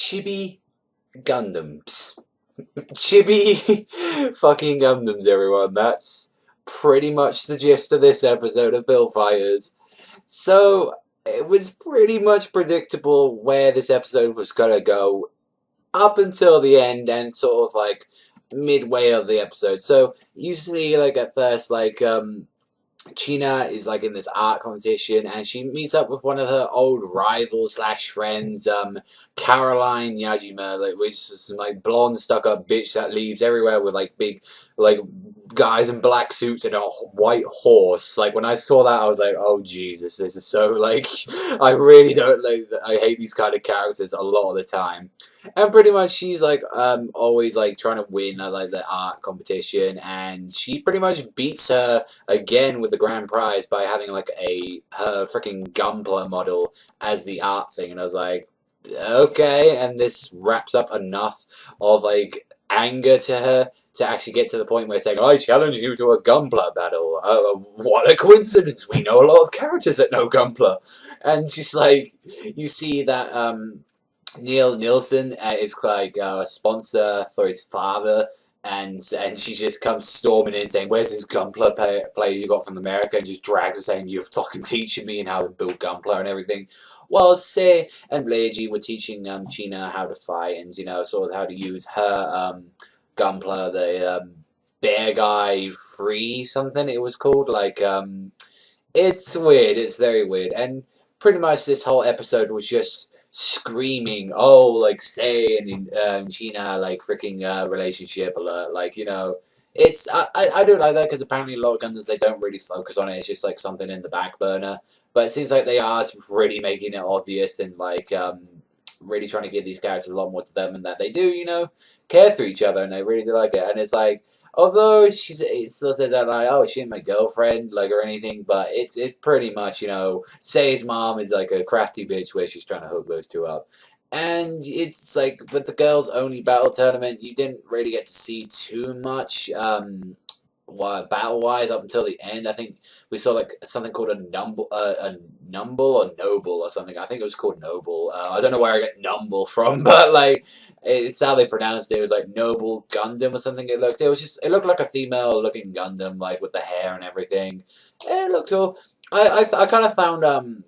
Chibi Gundams. Chibi fucking Gundams, everyone. That's pretty much the gist of this episode of Build Fighters. So, it was pretty much predictable where this episode was gonna go up until the end and sort of like midway of the episode. So, usually, like, at first, like, China is like in this art competition and she meets up with one of her old rivals slash friends, Caroline Yajima, like, which is some like blonde stuck up bitch that leaves everywhere with like big like guys in black suits and a white horse. Like when I saw that I was like, oh Jesus, this is so like I really don't like I hate these kind of characters a lot of the time. And pretty much she's like always like trying to win at like the art competition and she pretty much beats her again with the grand prize by having like her freaking Gunpla model as the art thing, and I was like, okay, and this wraps up enough of like anger to her to actually get to the point where it's like, I challenge you to a Gunpla battle. What a coincidence! We know a lot of characters that know Gunpla, and just like you see that Neil Nielsen is like a sponsor for his father, and she just comes storming in saying, "Where's this Gunpla player you got from America?" and just drags her saying, "You're fucking teaching me and how to build Gunpla and everything." While Sei and Bearguy were teaching China how to fight and sort of how to use her Gunpla, the Bearguy Free something it was called. Like it's weird. It's very weird. And pretty much this whole episode was just screaming, oh, like, Sei and Gina, like, freaking relationship alert. Like, it's, I do like that because apparently a lot of Gundams, they don't really focus on it. It's just, like, something in the back burner. But it seems like they are really making it obvious and, like, really trying to give these characters a lot more to them and that they do, care for each other and they really do like it. And it's like, although it still says that like, oh, she ain't my girlfriend, like, or anything, but it's pretty much, Sei's mom is like a crafty bitch where she's trying to hook those two up. And it's like, with the girls only battle tournament, you didn't really get to see too much, battle wise up until the end. I think we saw like something called a numble or noble or something. I think it was called noble. I don't know where I get numble from, but like it's how they pronounced it. It was like Noble Gundam or something. It looked like a female looking Gundam, like with the hair and everything. It looked cool. I kind of found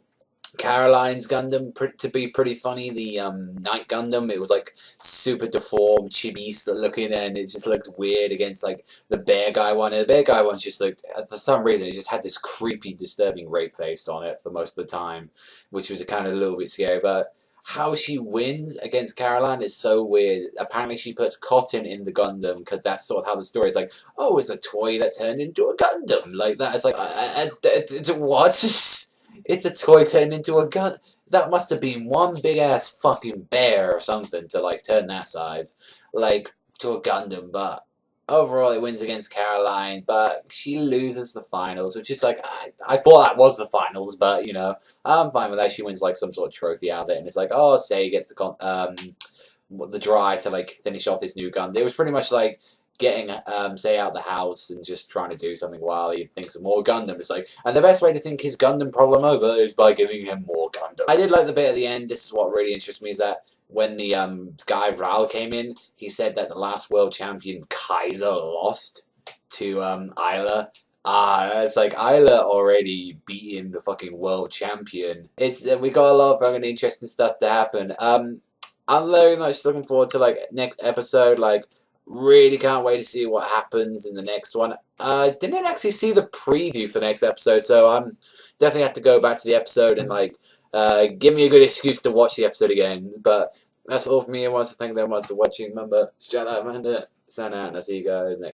Caroline's Gundam to be pretty funny. The Night Gundam, it was like super deformed, chibi looking, and it just looked weird against like the Bearguy one. And the Bearguy one just looked, for some reason, it just had this creepy, disturbing rape face on it for most of the time, which was kind of a little bit scary. But how she wins against Caroline is so weird. Apparently, she puts cotton in the Gundam because that's sort of how the story is. Like, oh, it's a toy that turned into a Gundam, like that. It's like, what? It's a toy turned into a gun. That must have been one big ass fucking bear or something to like turn that size, like to a Gundam. But overall, it wins against Caroline, but she loses the finals, which is like I thought that was the finals, but I'm fine with that. She wins like some sort of trophy out of it, and it's like, oh, Sei gets the drive to like finish off his new gun. It was pretty much like getting Sei out the house and just trying to do something while he thinks of more Gundam. It's like, and the best way to think his Gundam problem over is by giving him more Gundam. I did like the bit at the end. This is what really interests me, is that when the guy Ral came in, he said that the last world champion Kaiser lost to Isla. It's like Isla already beating the fucking world champion. It's we got a lot of fucking interesting stuff to happen. I'm very much looking forward to like next episode. Like, really can't wait to see what happens in the next one. Didn't actually see the preview for the next episode, so I'm definitely have to go back to the episode and like give me a good excuse to watch the episode again. But that's all for me. I want to thank everyone for watching. Remember, Savagezweipanda, sign out, and I'll see you guys next.